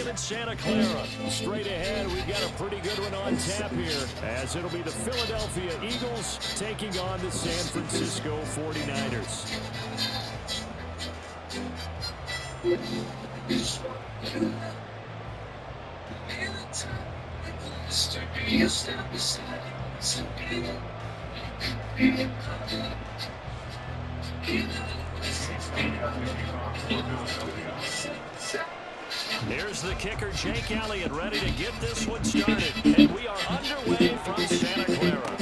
action in Santa Clara. Straight ahead, we've got a pretty good one on tap here, as it'll be the Philadelphia Eagles taking on the San Francisco 49ers. Here's the kicker, Jake Elliott, ready to get this one started. And we are underway from Santa Clara.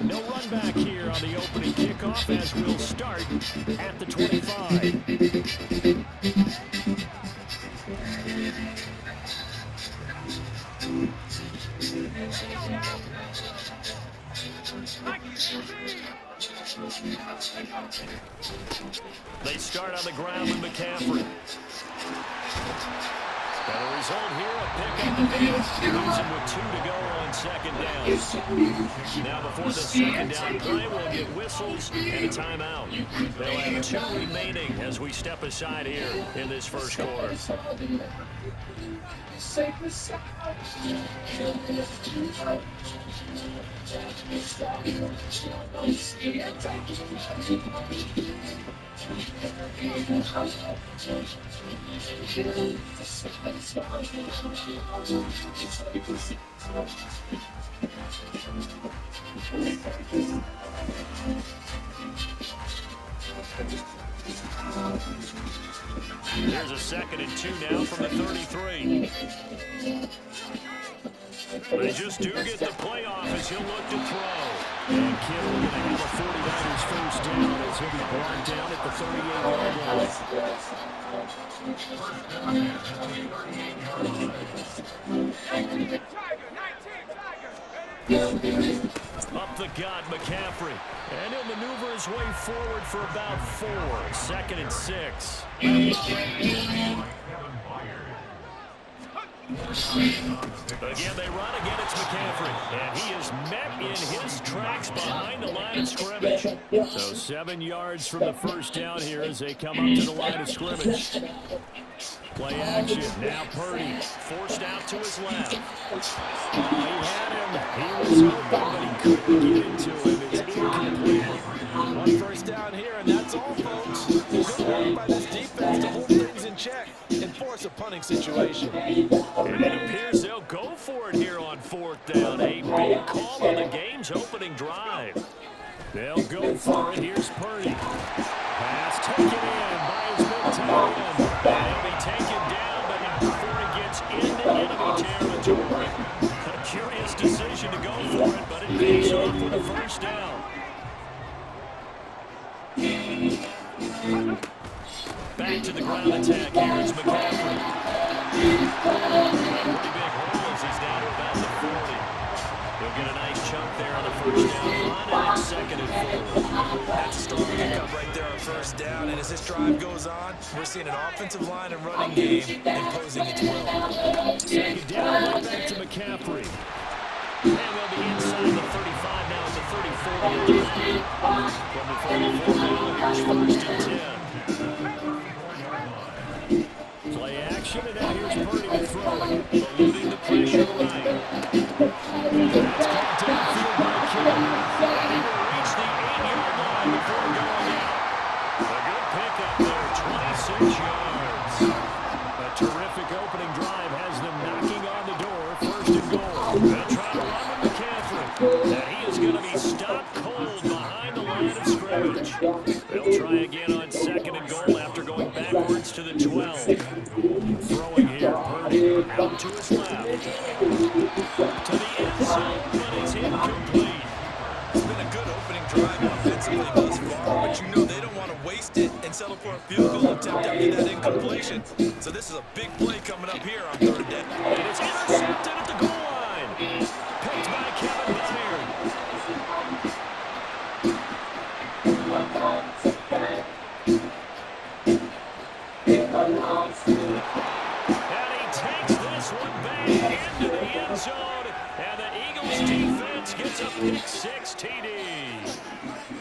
No run back here on the opening kickoff as we'll start at the 25. They start on the ground with McCaffrey. Got a result here, a pick up the field. Losing with 2 to go on second down. Now before the second down play, we'll get whistles and a timeout. They'll have 2 remaining as we step aside here in this first quarter. There's a 2nd and 2 now from the 33. They just do get the playoff as he'll look to throw. And Kittle going to have a 49ers first down as he'll be brought down at the 38-yard line. Up the gut, McCaffrey. And he'll maneuver his way forward for about 4. 2nd and 6. Again, they run. Again, it's McCaffrey. And he is met in his tracks behind the line of scrimmage. So 7 yards from the first down here as they come up to the line of scrimmage. Play action. Now Purdy forced out to his left. He had him. He was open, but he couldn't get into him. It's incomplete. 1 first down here, and that's all, folks. Good work by this defense to hold things in check and force a punting situation. And it appears they'll go for it here on 4th down. A big call on the game's opening drive. They'll go for it. Here's Purdy. Pass taken in by his big tight end. And he'll be taken down, but not before he gets into enemy territory. A curious decision to go for it, but it pays off with a first down. Back to the ground attack here is McCaffrey. Pretty big hole as he's down to about the 40. He'll get a nice chunk there on the first down run, and it's 2nd and 4. That's a strong pickup right there on first down, and as this drive goes on, we're seeing an offensive line and running game imposing its will. 2nd down, right back to McCaffrey. And they'll be inside the 35 now at the 34. From the 34 now, here's 1st and 10. Play action, and now here's Purdy to throw. Eluding the pressure right. That's caught downfield by Kittle. And he will reach the 8-yard line before going out. A good pickup there, 26 yards. A terrific opening drive has them knocking on the door, 1st and goal. They'll try to run with McCaffrey. And he is going to be stopped cold behind the line of scrimmage. They'll try again on 2nd and goal after going backwards to the 12. Throwing here, Purdy out to his left. To the end zone, but it's incomplete. It's been a good opening drive offensively thus far, but you know they don't want to waste it and settle for a field goal attempt after that incompletion. So this is a big play coming up here on 3rd down. And it's intercepted at the goal line. Picked by Kevin Byard. And he takes this one back into the end zone. And the Eagles defense gets a pick-6 TD.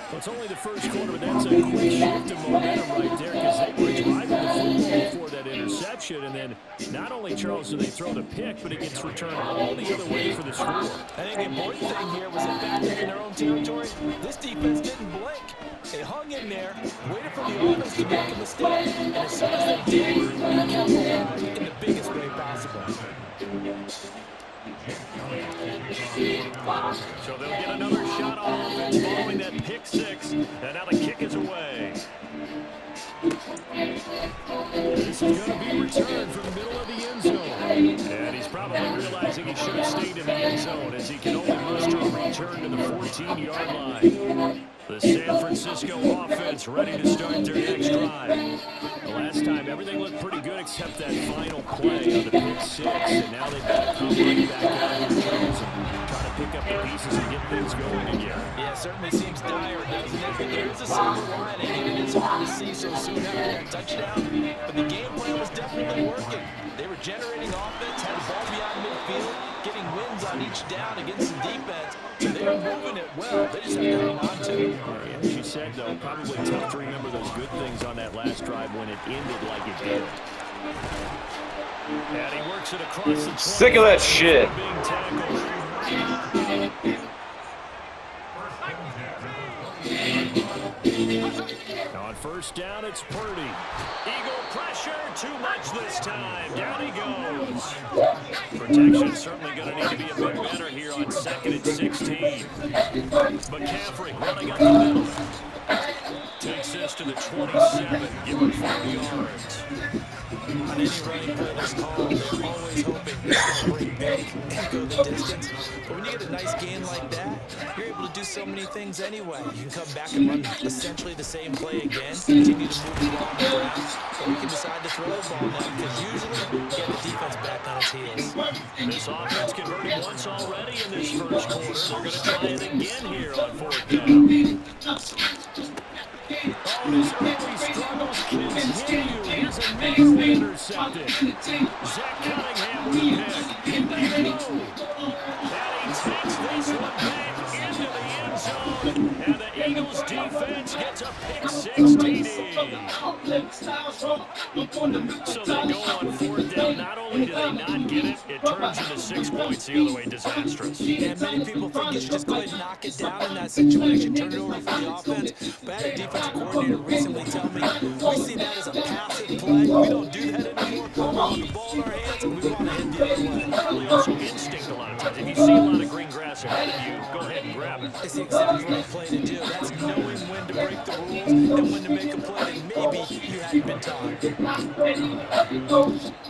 Well, it's only the first quarter, but that's a quick shift of momentum right there because they were driving the football before that interception. action, and then not only, Charles, do they throw the pick, but it gets returned all the other way for the score. I think the important thing here was that back in their own territory, this defense didn't blink. They hung in there, waited for the offense to make a mistake, and as soon as they did, they capitalized in the biggest way possible. So they'll get another shot on offense following that pick six, and now the kick is away. This is going to be returned from the middle of the end zone. And he's probably realizing he should have stayed in the end zone as he can only muster a return to the 14-yard line. The San Francisco offense ready to start their next drive. The last time, everything looked pretty good except that final play on the pick six. And now they've got to come right back out here, Charles, and try to pick up the pieces and get things going again. Yeah, it certainly seems dire, doesn't it? But there is a silver lining, and it is hard to see so soon after that touchdown. But the game plan was definitely working. They were generating offense, had the ball beyond midfield, getting wins on each down against the defense. So they were moving it well. They just have to hang on to it. As you said, though, probably tough to remember those good things on that last drive when it ended like it did. And he works it across the 20. Sick of that shit. Being tackled. On first down, it's Purdy. Eagle pressure, too much this time. Down he goes. Protection certainly going to need to be a bit better here on 2nd and 16. McCaffrey running up the middle. Takes this to the 27, give him 40 yards. On any running play that's called, they're always hoping it's going to bring big and go the distance. But when you get a nice gain like that, you're able to do so many things anyway. You can come back and run essentially the same play again, continue to move the ball on the ground, or you can decide to throw the ball now because usually you get the defense back on its heels. This offense converted once already in this first quarter. They're going to try it again here on 4th down. Oh, his early struggles continue. Here's another one intercepted. Zach Cunningham with a pick. And he takes this one back into the end zone. And the Eagles defense gets a pick six TD. So they go on 4th down. Not only do they not get it, it turns into 6 points the other way. Disastrous. And many people think you should just go ahead and knock it down in that situation, turn it over for the offense. But I had a defensive coordinator recently tell me, we see that as a passive play. We don't do that anymore. We want the ball in our hands and we want to head the other way. Really also instinct a lot of times. If you see a lot of green grass ahead of you, go ahead and grab it. It's the exact right play to do. That's knowing when to break the rules and when to make a play that maybe you hadn't been taught.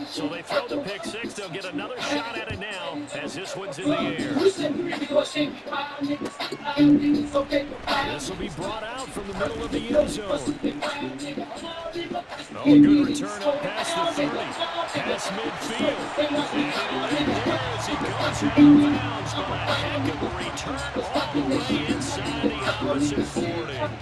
So they throw the pick six. They'll get another shot at it now as this one's in the air. This will be brought out from the middle of the end zone. Oh, good return up past the 30. Past midfield. And it'll end there as he goes out of bounds. But a heck of a return all the way inside the opposite 40.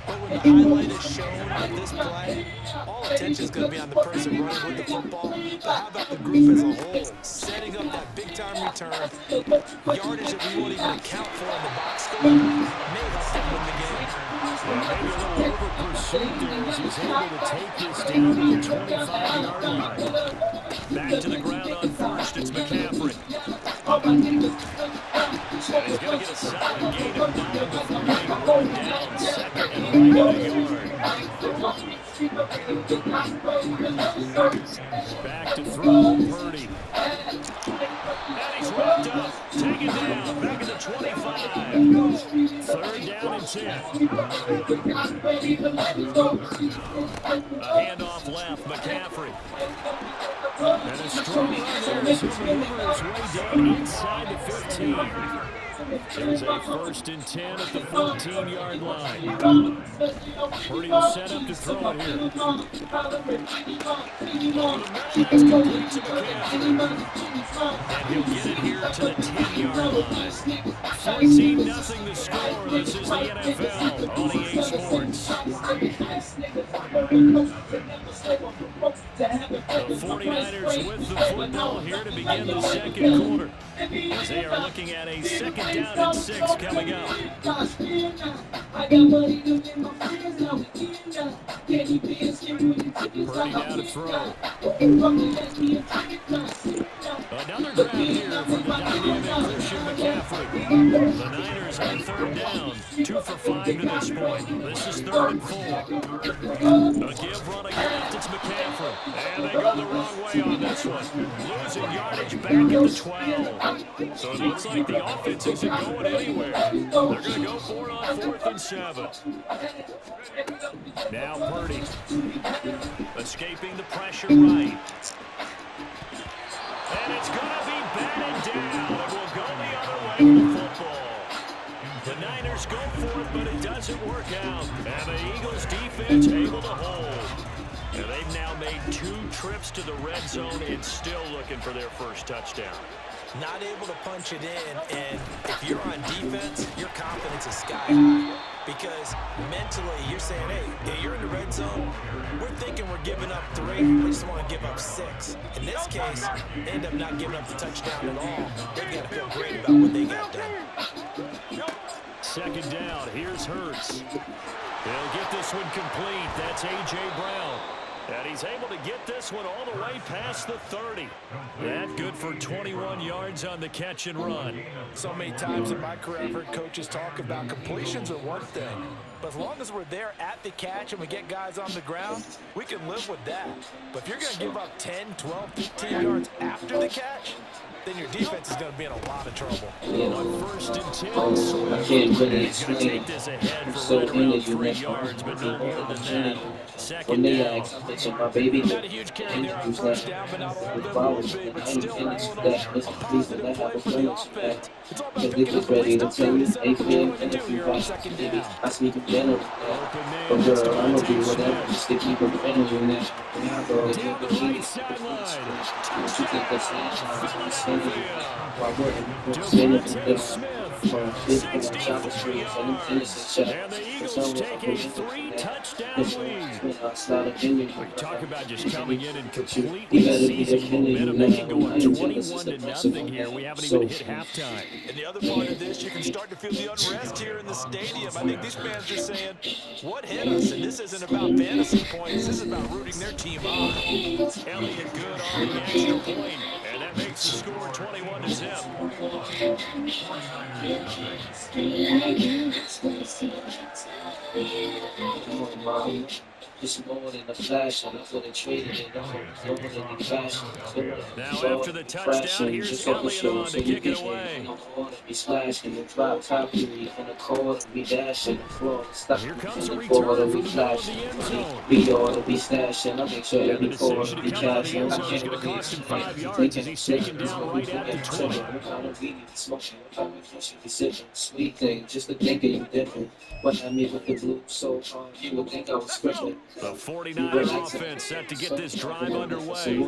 But when the highlight is shown of this play, all attention is going to be on the person running with the football. But how about the group as a whole? Setting up that big-time return, yardage that we won't even account for in the box score, may help them win the game. Well, maybe a little over-pursuit there as he's able to take this down to the 25-yard line. Back to the ground on first, it's McCaffrey. And he's going to get a solid gain of 9 before being run down 2nd and right at a yard. Back to throw, Purdy. And he's wrapped up, taken down, back at the 25. 3rd down and 10. A handoff left, McCaffrey. And a strong run there as he maneuvers his way down inside the 15. There's a 1st and 10 at the 14-yard line. Purdy will set up to throw it here. It's complete to McCaffrey. And he'll get it here to the 10-yard line. 14-0 the score. This is the NFL on EA Sports. The 49ers 49ers with the football here to begin the second quarter, as they are looking at a second down and 6 coming up. Purdy now to throw. Another grab here for the dynamic Christian McCaffrey. The Niners on third down, 2 for 5 to this point. This is 3rd and 4. A give running left, it's McCaffrey. And they go the wrong way on this one. Losing yardage back at the 12. So it looks like the offense isn't going anywhere. They're going to go for it on 4th and 7. Now Purdy. Escaping the pressure right. And it's going to be batted down. It will go the other way with the football. The Niners go for it, but it doesn't work out. And the Eagles defense able to hold. And they've now made 2 trips to the red zone and still looking for their first touchdown. Not able to punch it in, and if you're on defense, your confidence is sky high. Because mentally, you're saying, hey, you're in the red zone. We're thinking we're giving up 3. We just want to give up 6. In this case, they end up not giving up the touchdown at all. They've got to feel great about what they got done. Second down, here's Hurts. They'll get this one complete. That's A.J. Brown. And he's able to get this one all the way past the 30. That good for 21 yards on the catch and run. So many times in my career, I've heard coaches talk about completions are one thing. But as long as we're there at the catch and we get guys on the ground, we can live with that. But if you're going to give up 10, 12, 15 yards after the catch, then your defense is going to be in a lot of trouble. On 1st and 10, Swift is going to take this ahead for right around 3 yards, but no more than that. Second down. Not a huge carry there on 1st down, but not all of them will be, but still all in all, a positive play for the offense. It's all about picking up the least up here to set up what you're going to do here on 2nd down. Open man gets to J. Smith. Down the right sideline. Touchdown, Philadelphia. Devontae Smith, 64 yards. And the Eagles take a 3-touchdown lead. We talk about just coming in and completely seizing momentum. They can go up 21-0 here. We haven't even hit halftime. And the other part of this, you can start to feel the unrest here in the stadium. I think these fans are saying, what hit us? And this isn't about fantasy points. This is about rooting their team on. Elliott good on the extra point. And that makes the score 21-0. It's more than a flash, and that's what they traded it on. More than the fashion. Now after the touchdown, here's Elliott on to kick it away. Be slashing the drop top, we on the court, we dashing the floor. Stop. Here comes a return from the middle of the end zone. We ought to be stashing. I make sure And the every quarter decision be to come out of the cashing. end zone is going to cost him 5 yards as he's taken down right at the 20. Sweet thing, just to think of you different. What I mean with the blue so hard, you would think I was scripted. The 49ers offense set to get this drive underway.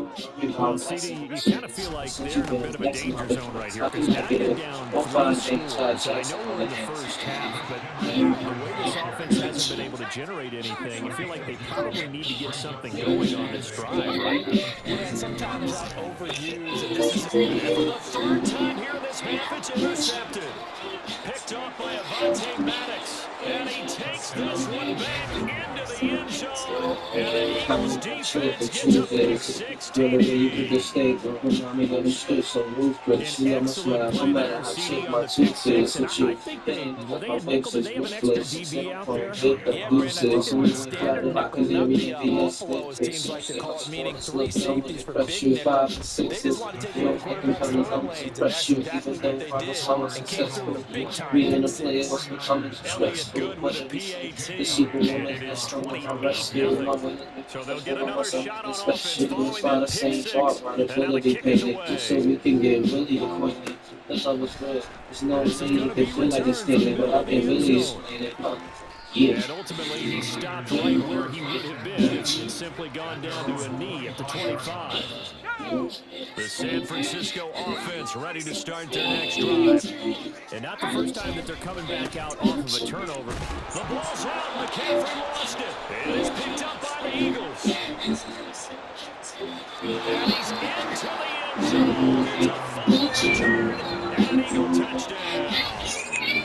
Well, CD, you kind of feel like they're in a bit of a danger zone right here because now you're down 3 scores. I know we're in the first half, but the way this offense hasn't been able to generate anything, I feel like they probably need to get something going on this drive, right? Yeah, sometimes I overuse, and this is For the 3rd time here in this half, it's intercepted. Picked off by Avonte Maddox. And he takes this one back into the end zone. And the Eagles defense gets a pick 16. An excellent play there, CD on the pick 6. And I think they have an extra DB out there. Yeah, Brandon, I think it was standard nickel numpty Buffalo, as teams like to call it, meaning 3 safeties for big nickel. They just want to take away quarterbacks' throw lanes, and that's exactly what they did, and came through with a big-time pick 6. Elliott good with a PAT, and it is 20-0. So they'll get another shot on offense following that pick 6, and now the kick is away. So we can get really acquainted. That's how it's good. There's no way they feel like it's standing, but I've been really explaining. And ultimately, he stopped right where he would have been if he had simply gone down to a knee at the 25. The San Francisco offense ready to start their next drive. And not the first time that they're coming back out off of a turnover. The ball's out. McCaffrey lost it. And it's picked up by the Eagles. And he's into the end zone. It's a fumble return and an Eagle touchdown.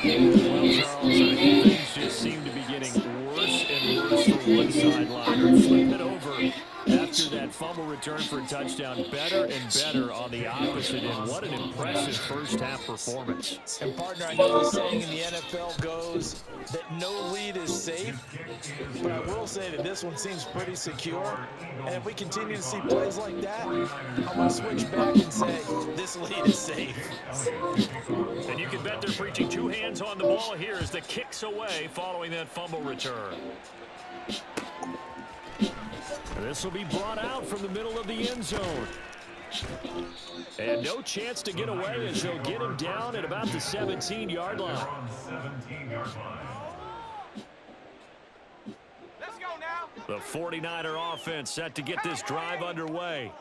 Well, Charles, things just seem to be getting worse and worse for one sideline. We flip it over after that fumble return for a touchdown. Better and better on the opposite end. What an impressive first-half performance. And, partner, I know the saying in the NFL goes that no lead is safe, but I will say that this one seems pretty secure. And if we continue to see plays like that, I'm going to switch back and say this lead is safe. And you can bet they're preaching two hands on the ball here as the kick's away following that fumble return. This will be brought out from the middle of the end zone. And no chance to get away as they'll get him down at about the 17-yard line. Let's go now. The 49er offense set to get this drive underway.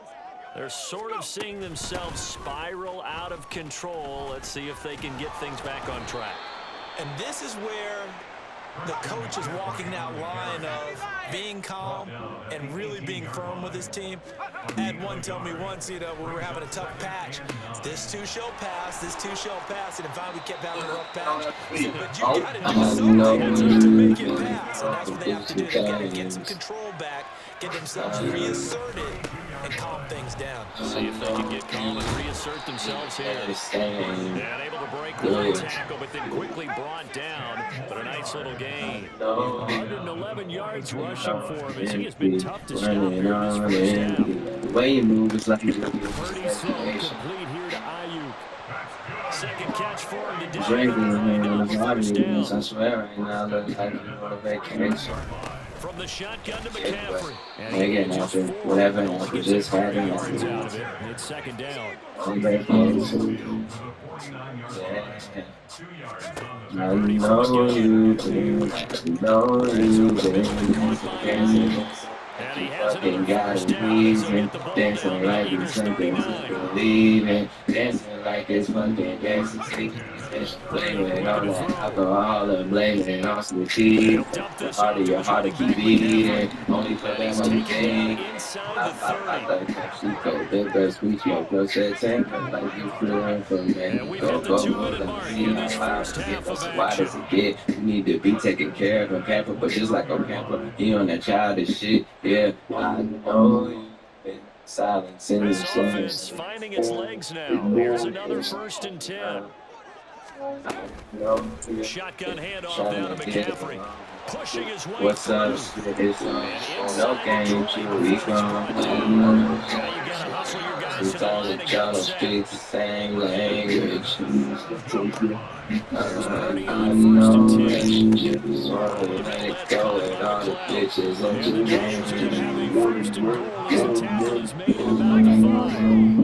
They're sort of seeing themselves spiral out of control. Let's see if they can get things back on track. And this is where the coach is walking that line of being calm and really being firm with his team. I had one tell me once, we were having a tough patch. This too shall pass, this too shall pass. And finally we kept having a rough patch. He said, but you got to do something to make it pass. And that's what they have to do. They got to get some control back, get themselves reasserted, and calm things down. See if they can get calm and reassert themselves here. And able to break one tackle, but then quickly brought down. But a nice little gain. 111 yards rushing for him as he has been tough to stop here in this first half. The way you move is like Purdy's throw complete here to Ayuk. Second catch for him today. First down. I swear right now, looks like you want to vacation. From the shotgun to McCaffrey. And They getting after whatever he just happened. yards out of it. It's second down. I know you And he has fucking another got first it, down. He's please, get the ball dancing down. like it's Eagles something 39. to believe in, dancing like it's fucking dancing, blaming on that alcohol and blaming on some tea. The harder your heart to keep beating, only for them on the game. I like Mexico, big girl, sweet smoke, no sex, and like you feeling from me. And we've hit the 2-minute mark in this first half of Why does action. it get? You need to be taken care of and pampered, but just like a pamper, you on that childish shit. Yeah, I know you've been silence in the This offense songs. finding its legs now. Here's another 1st and 10. Shotgun handoff down to McCaffrey. Pushing his way What's up? through. It's no game, we Now you come. gotta hustle your guys to the Sometimes line the and get child them set. speaks the same language. Purdy I on 1st and 10. know let it go and all the bitches on And the the Niners are going to have a 1st and goal as the tackle is made at about the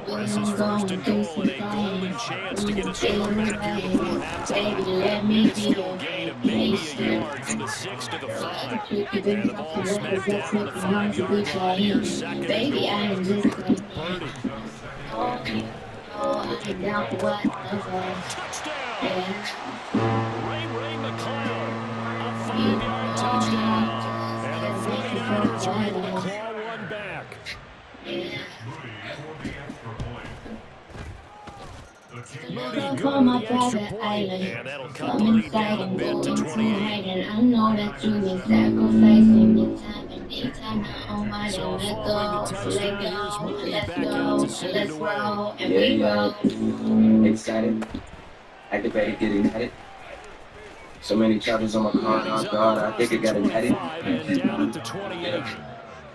5. This is 1st and goal and a golden chance to get a score back here before halftime. Minuscule gain of maybe a yard from the 6 to the 5. And the ball smacked down on the 5-yard line here, 2nd and goal. Purdy. Touchdown! Ray McCloud. A 5-yard touchdown. And the 49ers are able to claw one back. Moody good with the extra point. And that'll cut the lead down a bit to 28. I know that you've been sacrificing your time and your time now. So Let following the go, touchdown, let here's go, Moody let's back out go, to send let's it away. roll, and we Yeah, roll. excited, activated, getting at it. So many charges on my car, He's oh up God, I across think I the got it at it. 25 and down at the 28.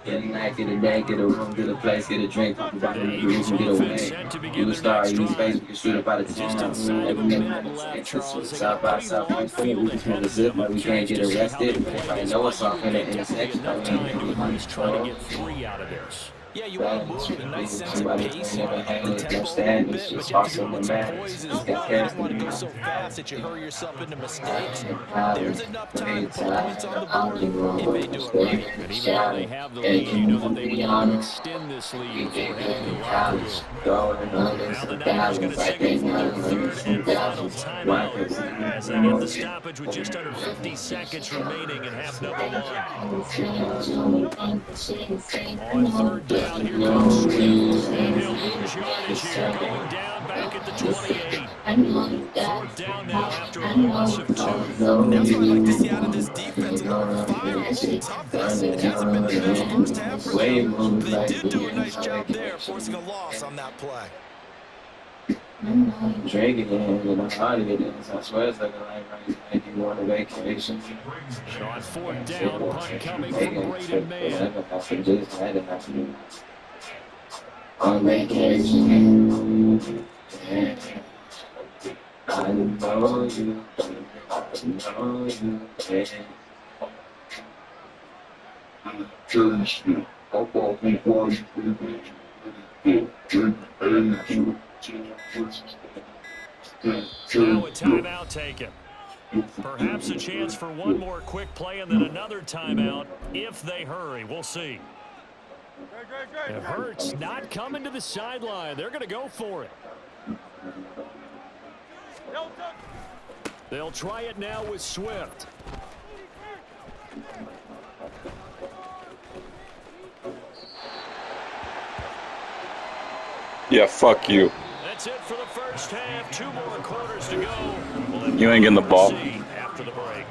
Get a night, get a day, get a room, get a place, get a drink, pop about it, The maybe we Eagles can get offense away. set to You begin a their star, next you need space, drive. we can shoot up out of Just town. inside of a minute left, Charles. They got a pretty long field ahead of them. I'm We can't curious get to see how they arrested. play Everybody this. know But what's you off would in the think definitely intersection. enough time to at least try to get 3 out of this. Yeah, you want to move with a nice sense of Somebody pace, never up had the it, tempo no a stand, little it's bit, but just you have to do awesome it with and some mad. poise as It's well. got You don't want to character. go so fast that you hurry yourself into mistakes. There's enough time to put points on the board. It may do it right. And even though they have the lead, you know that they would want to extend this lead before heading to the locker room. Going under Now the some Niners going to thousands like signal they for their got under third some and final thousands. Why? timeout Cause as they hit the stoppage with just under 50 seconds remaining in half number one. On third down, here comes Swift, and he'll lose yardage here, going down back at the 28. Fourth down now after a loss of 2. And that's what I like to see out of this defense. A little fire, a little toughness. It hasn't been the best first half for them, but they did do a nice job there, forcing a loss on that play. Drake again, you know, how to get in. I swear it's looking like you want a vacation. On fourth down, punt coming from Braden Mann. On vacation. I know you. Now a timeout taken. Perhaps a chance for one more quick play and then another timeout if they hurry. We'll see. It hurts not coming to the sideline. They're going to go for it. They'll try it now with Swift. Yeah, fuck you. That's it for the first half. 2 more quarters to go. You ain't getting the ball. After the break.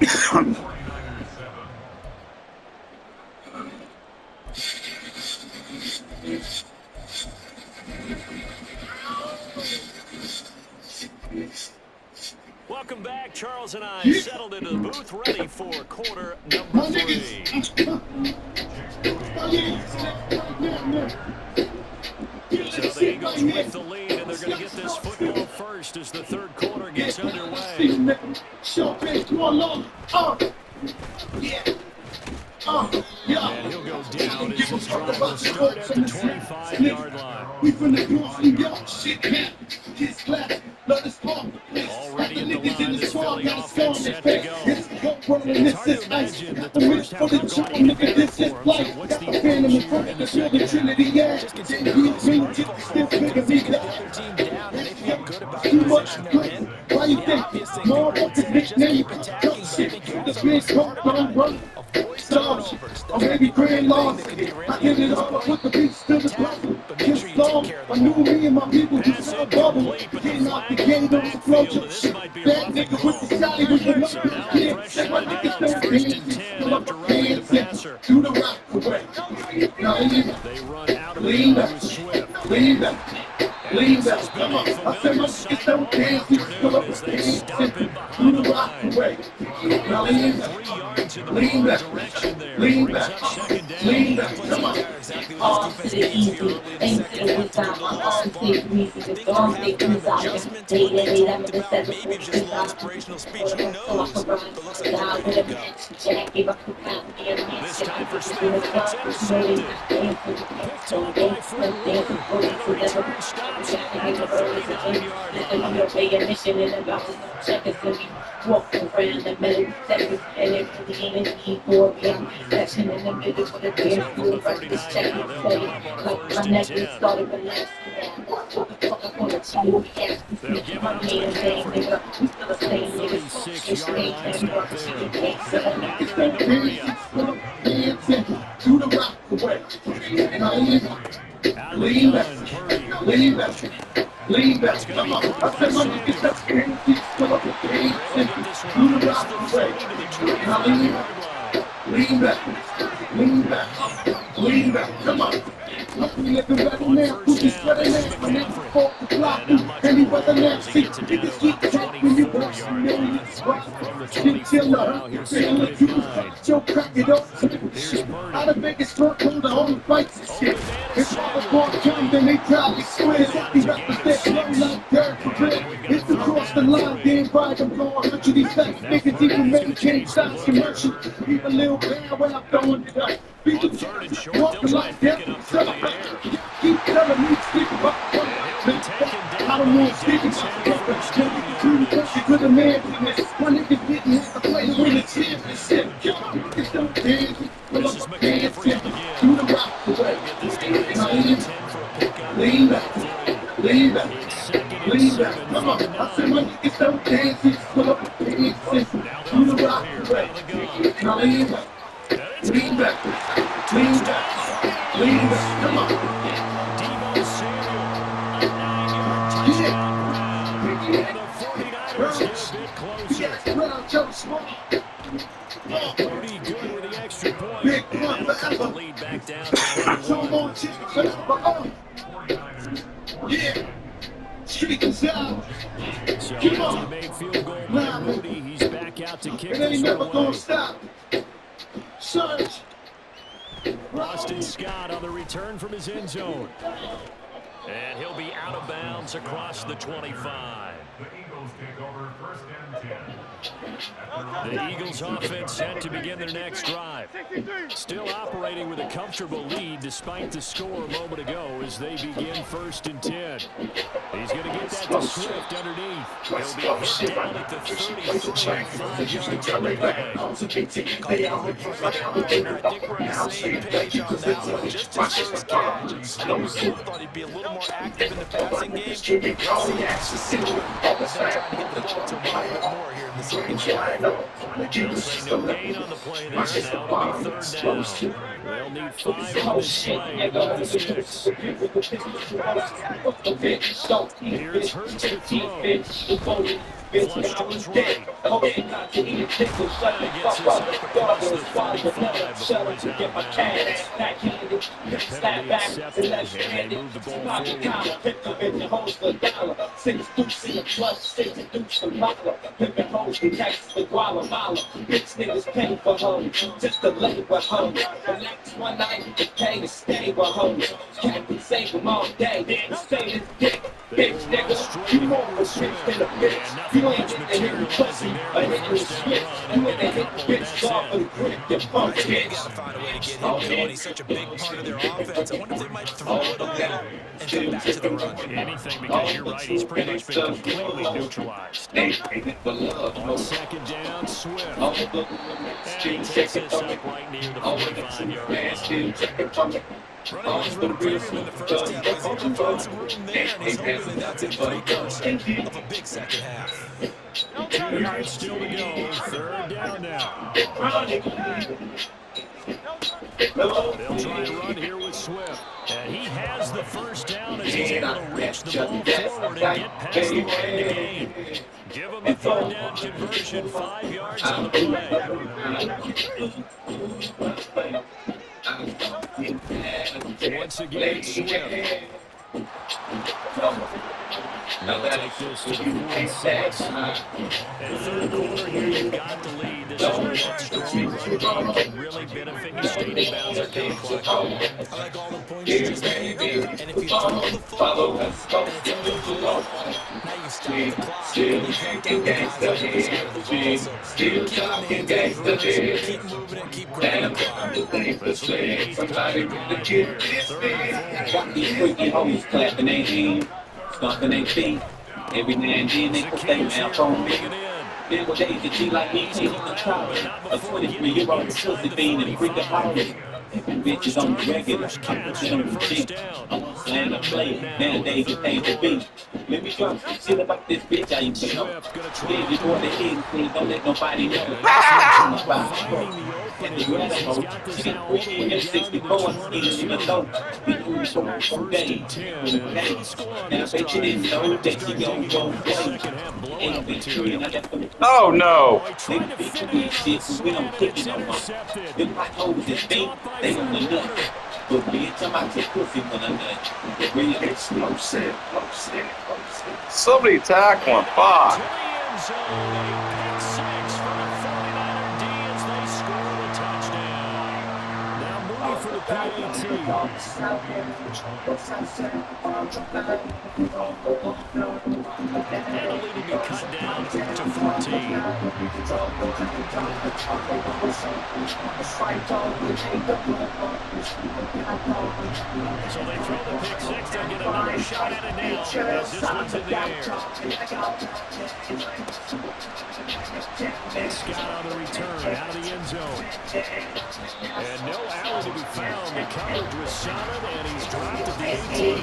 Welcome back. Charles and I settled into the booth, ready for quarter number 3. So the Eagles with the lead, and they're going to get this football first as the third quarter gets underway. And he'll go down as this drive will start at the 25-yard line. Already at the line, this Philly offense set to go. It's hard to imagine that the first half has gone any better for them. So what's the approach here in the second half? Just continue to play smart football, continue to get the other team down, and they feel good about the position they're in. The obvious thing I would say is just keep attacking, but I think you also have to be smart about it. Avoid turnovers. That's the thing that could derail you at this point. Attack, but make sure you take care of the ball. Pass incomplete, but the flag in the backfield, and this might be a roughing call. So now a fresh set of downs, 1st and 10 after roughing the passer. They run out of the with Swift. And this has been a familiar sight all afternoon as they stop him behind the line. 3 yards in the wrong direction there. Brings up second down. Exactly what this defense needs here early in the second half to do the lost spark. I think they're halftime adjustment to what they talked about. Maybe just a little inspirational speech. Who knows? But it looks like they're ready to go. This time for Smith, and it's intercepted. Picked on by Fred Warner. And the return stops at the 39-yard line. Walking around the middle, seconds, and everything in the keyboard, section in the middle with a damn fool, first this check and say, like my neck is started relaxing. What the fuck I'm gonna tell you? They'll give it up to McCaffrey. We still the same niggas. 36-yard line stop there. Now they're in the area. To the rock away. Out of the gun, Purdy. Lean back. Come on. I said, man, you get that skin. Fill up the pain. To the rock away. Lean back. Lean back. Lean back. Come on. We living better now. Who's just better now? My niggas fought the block. And he wasn't that sick. Niggas keep attacking you. From the 24 now, here's 2nd and 9. Joe, crack it up. Out of Vegas, front holder, only fights and shit. If all the ball come, then they probably swear. He represents no like dirt for real. It's across the line, then by the ball. Look at these facts, niggas even maintain stocks commercial. Even Lil Bam when I'm throwing it up. On 3rd and short, they'll try and pick it up through the air. Keep telling me, stick up. I don't know if speaking to the man. My niggas didn't have to play to win the championship. This is McCaffrey again. To the rock away. Get this down inside the 10 for a pickup. Lean back. Leave it. It's second and Leave it. 7 Come from on. the I said, 9. when you get them dances, pull up the pieces. Now You they'll the throw rock here away. out of the gun. Now leave it. And it's Leave it. caught. Leave it. Touchdown Leave it. 49ers. Come on. Debo Samuel, a 9-yard Yeah. touchdown grab. And the 49ers get a bit closer. Yes, well, Joe Small. Moody good with the extra point. Big And one that'll cut the forever. lead back down to So 21. more chips forever. Yeah. Streak is out. So Come after on. the made field goal by Moody, he's back out to kick It ain't this never one gonna away. stop. Surge. Boston Scott on the return from his end zone. And he'll be out of bounds across the 25. The Eagles take over 1st and 10. The Eagles offense set to begin their next drive. Still operating with a comfortable lead despite the score a moment ago as they begin 1st and 10. He's going to get that to Swift underneath. He'll be hit down at the 33, 5 yards on the play. I think we're on the same page on that one. Just his first catch. I know we thought he'd be a little more active in the passing game. Let's see if he's succeeded. But then trying to get the ball to him a little bit more here in the second half. They'll say no gain on the play there. Now it'll be 3rd down. They'll need 5 on this play above the sticks. Here's Hurts to throw. Flush to his right. Gets us up across the 45 before he's out of bounds. The penalty accepted, and they move the ball forward. Just a labor home. The next one night, you pay to stay with home. Can't be save them all day. Then stay this dick. Bitch, nigga, you more of a bitch than a bitch. You ain't in the hidden pussy, a hidden switch. You in the hidden bitch, dog, but grip your punk, They bitch. got to find a way to get him going. He's such a big part of their offense. I wonder if they might throw it a little and come back to the run. Anything, because you're right, he's pretty much been completely neutralized. On 2nd down, Swift. And he takes this up right near the 45-yard line. Running was running premium in the first half. He's able to find some room there, and he's hoping that that's a precursor of a big second half. 2 yards still to go. 3rd down now. They'll try and run here with Swift. And he has the 1st down as he's able to reach the ball forward and get past the line to gain. Give him the 3rd down conversion, 5 yards on the play. Once again, Swift. They'll take this to the 46. And 3rd quarter here, you've got the lead. This is where that strong run game can really benefit you. Staying in bounds or kind of clock. I like all the points you just made. And if you throw the football and it's incomplete, now you stop the clock and you can't get the guys on the other side of the ball. So keep them hands on the keep moving and keep grabbing the clock. This will be the 8th play drive here. 3rd and 4. Got these freaky hoes clapping their hands, stomping their feet. Every now and then they put their mouth on me. There were days that she like me taking the trial. A 23-year-old pussy bean and freaking hollering. And bitches on the regular, I'm pushing on the cheek. And I'm playing, nowadays it pays to be. Let me drop some shit about this bitch I ain't been on. Yeah, you go ahead, please don't let nobody know. And the rest of them, she didn't push me at 64 and skinny in the low. We do so some days. Now I bet you didn't know that she gon' go play. Ain't been true, and I left them. Oh no! They think we shit, we don't kick it no more. Them like hoes that think they on the nut. But bitch, I'm out to pussy when I'm nut. The real explosive. Somebody tackle him. Fuck. To the end zone, a pick 6 for the 49er D as they score the touchdown. Now moving for the And the lead will be cut down to 14. So they throw the pick 6. They'll get another shot at it now as this one's in the air. Scott on the return out of the end zone. And no alley to be found. The coverage was solid, and he's dropped at the 18.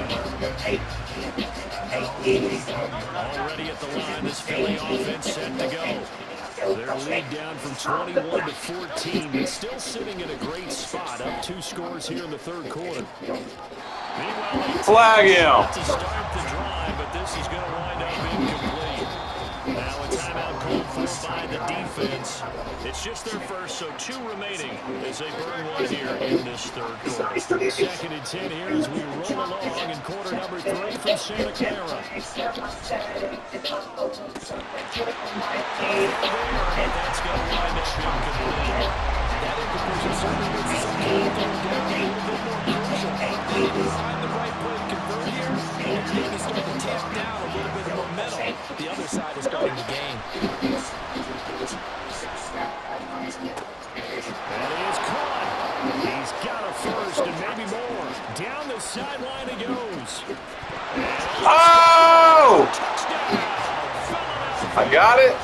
Already at the line, this Philly offense set to go. Their lead down from 21 to 14, but still sitting in a great spot. Up 2 scores here in the third quarter. Meanwhile, Flag him. to start the drive, but this is going to wind up incomplete. Now a timeout called for by the defense. It's just their first, so 2 remaining as they burn 1 here in this third quarter. 2nd and 10 here as we roll along in quarter number 3 from Santa Clara. That's going to wind up incomplete. That incompletion certainly makes some kind of third down a little bit more crucial. They didn't find the right play to convert here, and maybe start to tamp down a little bit of momentum. The other side is starting to gain. And he is caught. He's got a first and maybe more. Down the sideline he goes. Oh! I got it.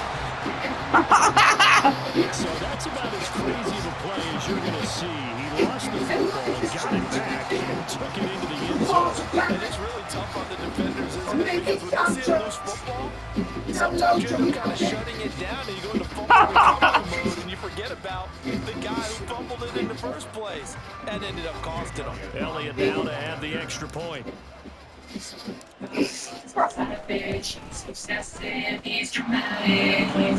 So that's about as crazy of a play as you're going to see. He lost the football, got it back, and took it into the end zone. And it's really tough on the defenders, isn't it? Because when you see a loose football, sometimes you end up kind of shutting it down and you go into fumble recovery mode and you forget about the guy who fumbled it in the first place and ended up costing him. Elliott now to have the extra point. Cleveland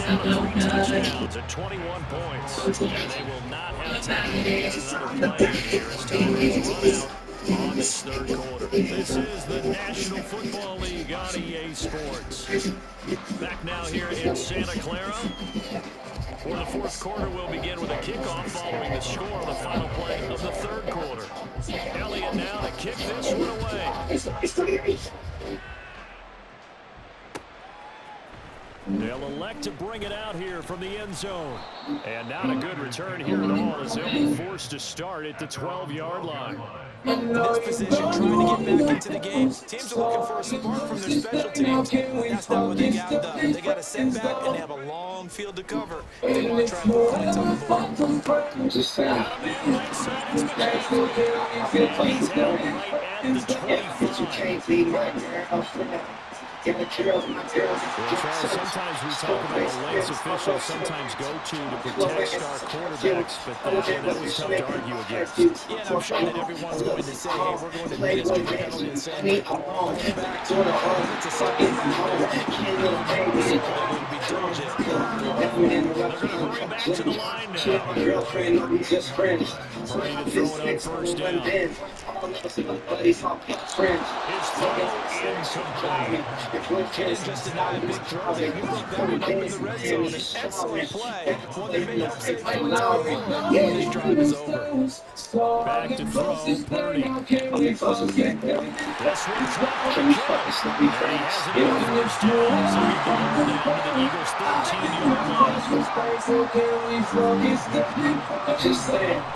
down to 3 touchdowns at 21 points. And they will not have time to get another play here as time is run out on this third quarter. This is the National Football League on EA Sports. Back now here in Santa Clara. For the fourth quarter, we'll begin with a kickoff following the score of the final play of the third quarter. Elliott now to kick this one away. They'll elect to bring it out here from the end zone. And not a good return here at all as they'll be forced to start at the 12-yard line. In this position, trying to get back into the game, teams are looking for a spark from their special teams. That's not what they got done. They got a setback, and they have a long field to cover if they want to try and put points on the board. He's held right at the 25. Sometimes we talk about the lengths officials sometimes go to protect star quarterbacks, but that was tough to argue against. Yeah, and I'm sure that everyone's going to say, hey, we're going to administer the penalty and say, quarterback, it's a second round. They're going to be diligent. They're going to hurry back to the line now. Ready to throw it on first down. His throw incomplete. And just denied a big throw there. He broke that one up in the red zone. An excellent play. One that may help save points when this drive is over. Back to throw, Purdy. This one dropped the kick. And he has another first down. So he brought down to the Eagles' 13-yard line.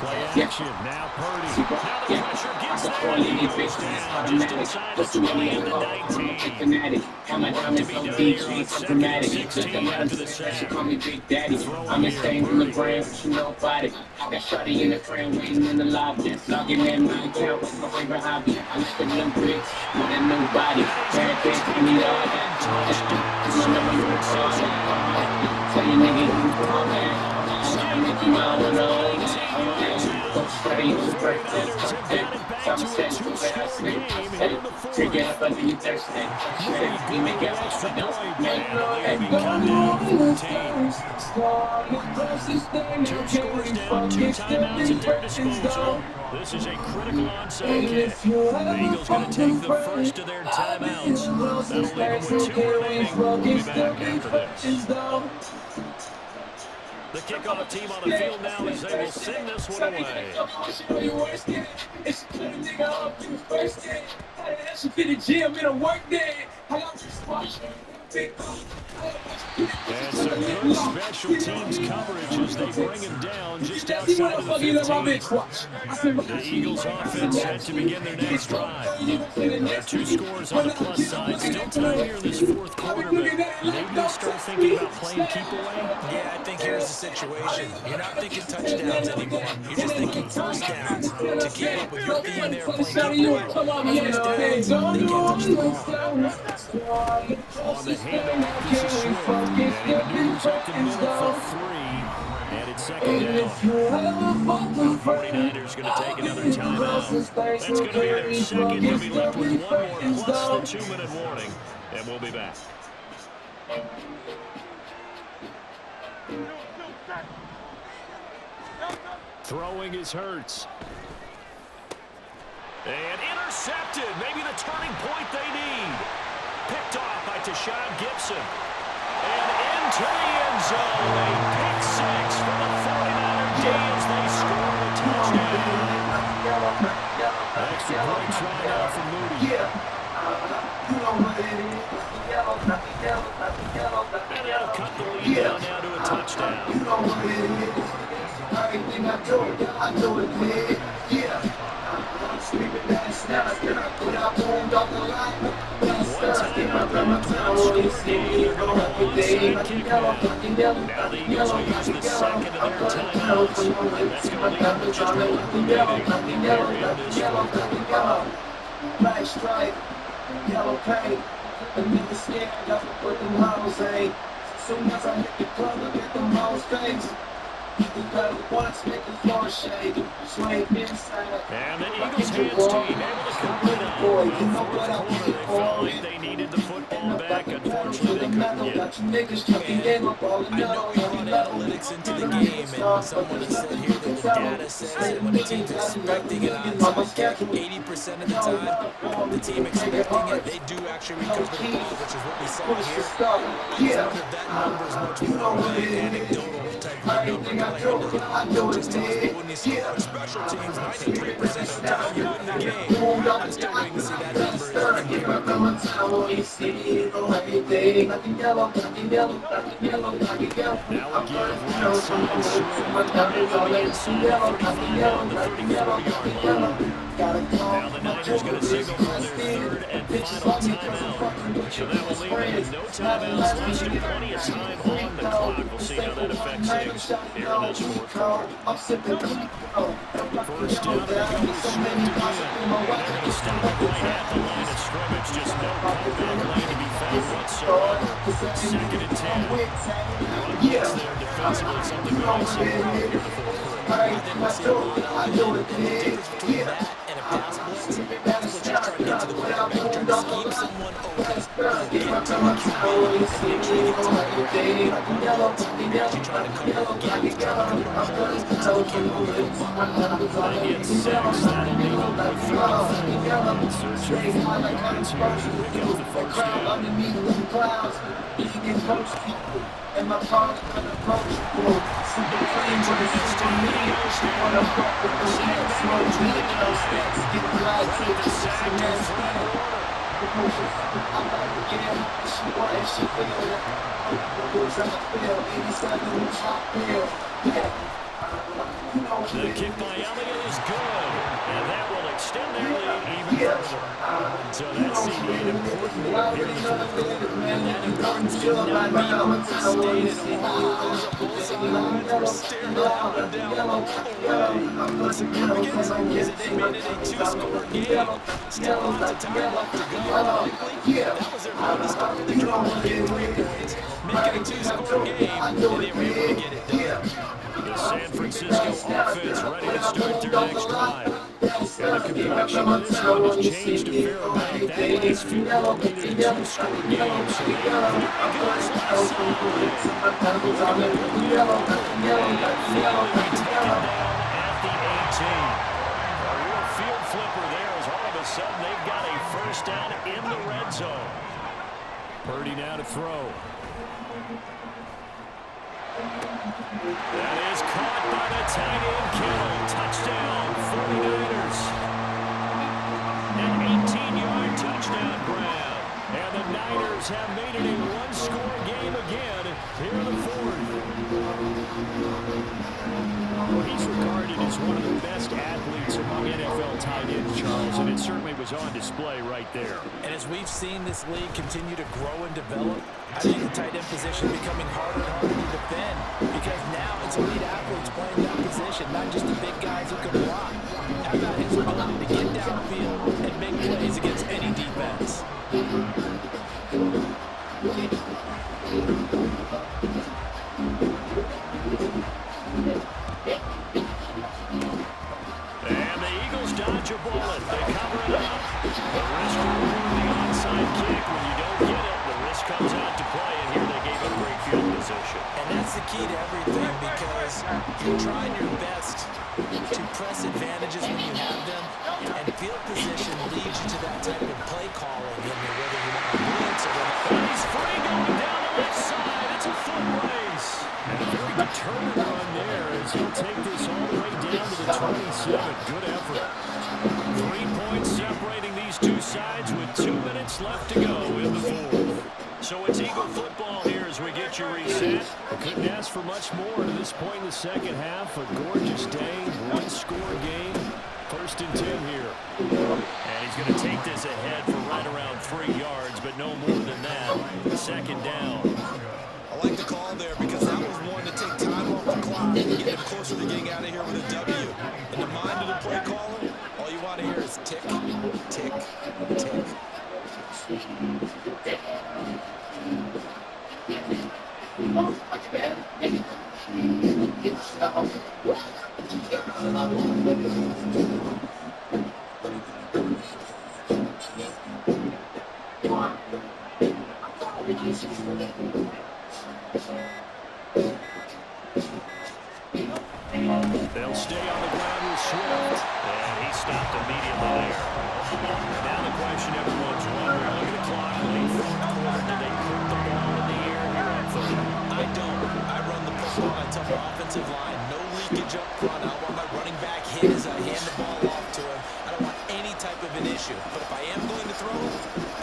Play action. Now Purdy. Now the pressure gets there. And he goes down just inside the 20 and the 19. I'm a diamond, so DJ, so dramatic. Just a lot of she call me Big Daddy. I'm a stain in the brand, but you know about it. I got shorty in the frame, waiting in the lobby. Logging in my account, what's my favorite hobby? I'm just a little bricks, more than nobody. Bad bitch, give me all that. Cause I'm never gonna call that. Tell you nigga, you call that. I'm Mickey Mouse on the old. Freddie was birthday. I'm set to where I sleep. Take it up under your Thursday. We make it up for them. And come down 14. 2 scores down, 2 timeouts at their disposal. This is a critical onside kick. The Eagles going to take the first of their timeouts. That'll leave them with 2 remaining. We'll be back after this. The kickoff team on the field now as they will send this one away. And some good special teams coverage as they bring him down just outside of the 15. The Eagles offense set to begin their next drive. There are 2 scores on the plus side. Still time here in this fourth quarter, but maybe they start thinking about playing keep away? Yeah, I think here's the situation. You're not thinking touchdowns anymore. You're just thinking first downs. To keep up with your theme there, playing keep away, first downs, they can't touch the ball. On the handoff, this is Swift. And he maneuvers up the middle for 3. And it's second down. The 49ers going to take another timeout. That's going to be their second. They'll be left with one more plus the 2-minute warning. And we'll be back. Throwing is Hurts. And intercepted. Maybe the turning point they need. Picked off by Tashawn Gibson. And into the end zone. A pick 6 for the 49er D as they score a touchdown. Extra point try now from Moody. And they'll cut the lead down now to a touchdown. Everything I do it, man. Yeah. I'm screaming that snap, then I put out moved off the line. Now the Eagles will use the second of their timeouts. That's going to leave them just one remaining. Here it is for Black stripe, yellow paint. The niggas scared, that's what them hoes ain't. As soon as I hit the club, I get them hoes face. Once make the floor shake, swing inside. And the Eagles hands team able to come it up. They felt like they needed the football back. Unfortunately, they couldn't get it. I know we brought analytics into the game, and someone has said here that the data says that when a team's expecting an onside kick, 80% of the time, the team expecting it, they do actually recover the ball, which is what we saw here. I wonder if that number is much more of an anecdotal type of number. Just tell us, but when you score on special teams, 93% of the time you win the game. I'm still waiting to see that number. Now again, right side Swift. On the inside, 35 on the 34-yard line. Now the Niners going to signal for their third and final timeout. So that will leave them with no timeouts left and plenty of time on the clock. We'll see how that affects things here in this fourth quarter. First down, they go with Swift again. And they're going to stop it right at the line of scrimmage. Just no comeback lane to be found whatsoever. Second and 10. Run gets there defensively, something we don't see here in the fourth quarter. I think we'll see a lot of the difference between that and a pass blitz. Pass blitz, you're trying to get to the quarterback, you're trying to scheme someone open, get to the QB, and actually get to the quarterback. You're actually trying to cover the gap, you're trying to cover the holes until you can't move the ball. They get 6. That'll leave them with 34. Searching for yards here as we pick up the first down. And my palms are approachable. Super clean, but it's just for me. When I'm up with the hands, smoke, really no sense. Get blind to the cement. I'm like to get him. She want it, she feel it. The boots on the field, 87 in the top field. Yeah. The kick by Elliott is good, and that will extend their lead even further. So that's the important one here in the fourth quarter. And that importance cannot be overstated. Both sides were staring up and down all the way. The significance is that they made it a 2-score game. Still lots of time left to go. That was their longest score. They tried to get 3 points, make it a 2-score game, and they were able to get it done. The San Francisco offense ready to start their next drive. And the complexion of this one has changed a fair amount. That last field goal made it a 2-score game. So they got 3 goals last Sunday. Looking pretty good for and finally taken down at the 18. A real field flipper there as all of a sudden they've got a first down in the red zone. Purdy now to throw. That is caught by the tight end Kittle. Touchdown, 49ers. An 18-yard touchdown grab. And the Niners have made it a one-score game again here in the fourth. Well, he's regarded as one of the best athletes among NFL tight ends, Charles, and it certainly was on display right there. And as we've seen this league continue to grow and develop, I think the tight end position is becoming harder and harder to defend because now it's elite athletes playing that position, not just the big guys who can block. How about his ability to get downfield and make plays against any defense? And the Eagles dodge a bullet. They cover it up. The risk reward, the onside kick. When you don't get it, the risk comes out to play, and here they gave up great field position. And that's the key to everything because you're trying your best to press advantages when you have them, and field position leads you to that type of play calling, whether you want to blitz or whether. And he's free going down the left side. It's a foot race. And a very determined run there as he'll take this all the way down to the 27. Good effort. 3 points separating these two sides with 2 minutes left to go in the fourth. So it's Eagle football here as we get you reset. Couldn't ask for much more to this point in the second half. A gorgeous day, one-score game. 1st and 10 here. And he's going to take this ahead for right around 3 yards, but no more than that. Second down. I like the call there because that was one to take time off the clock and get him closer to getting out of here with a W. In the mind of the play caller, all you want to hear is tick, tick, tick. They'll stay on the ground with Swift, and he stopped immediately there. Now the question everyone's wondering, look at the clock, late fourth quarter, do they put the ball in the air here on third? I don't. I run the football. I tell my offensive line, no leakage up front. I want my running back hit as I hand the ball off to him. I don't want any type of an issue. But if I am going to throw,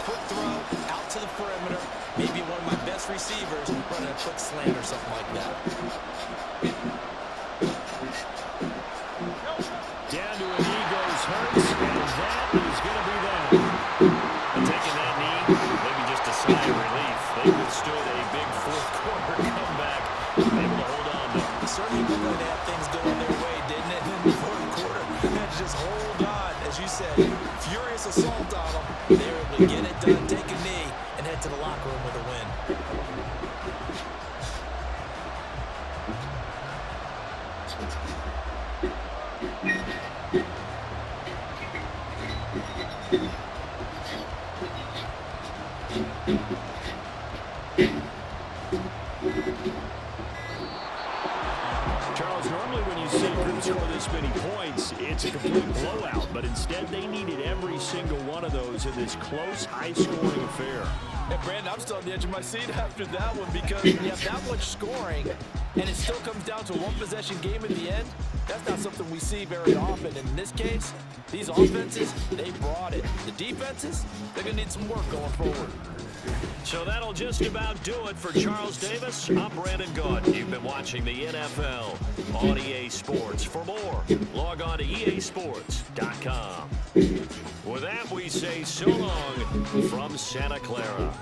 quick throw, out to the perimeter, maybe one of my best receivers running a quick slant or something like that. Down to a knee goes Hurts, and that is going to be that. And taking that knee, maybe just a sigh of relief. They withstood a big fourth quarter comeback, able to hold on to. Certainly looked like they had things going their way, didn't it? In the fourth quarter, they had to just hold on, as you said, furious assault on them. They were able to get it done, take a knee, and head to the locker room with a win. Charles, normally when you see a group score this many points, it's a complete blowout, but instead they needed every single one of those in this close, high-scoring affair. And Brandon, I'm still on the edge of my seat after that one because you have that much scoring, and it still comes down to a one-possession game at the end. That's not something we see very often. And in this case, these offenses, they brought it. The defenses, they're going to need some work going forward. So that'll just about do it for Charles Davis. I'm Brandon Gaudin. You've been watching the NFL on EA Sports. For more, log on to easports.com. With that, we say so long from Santa Clara.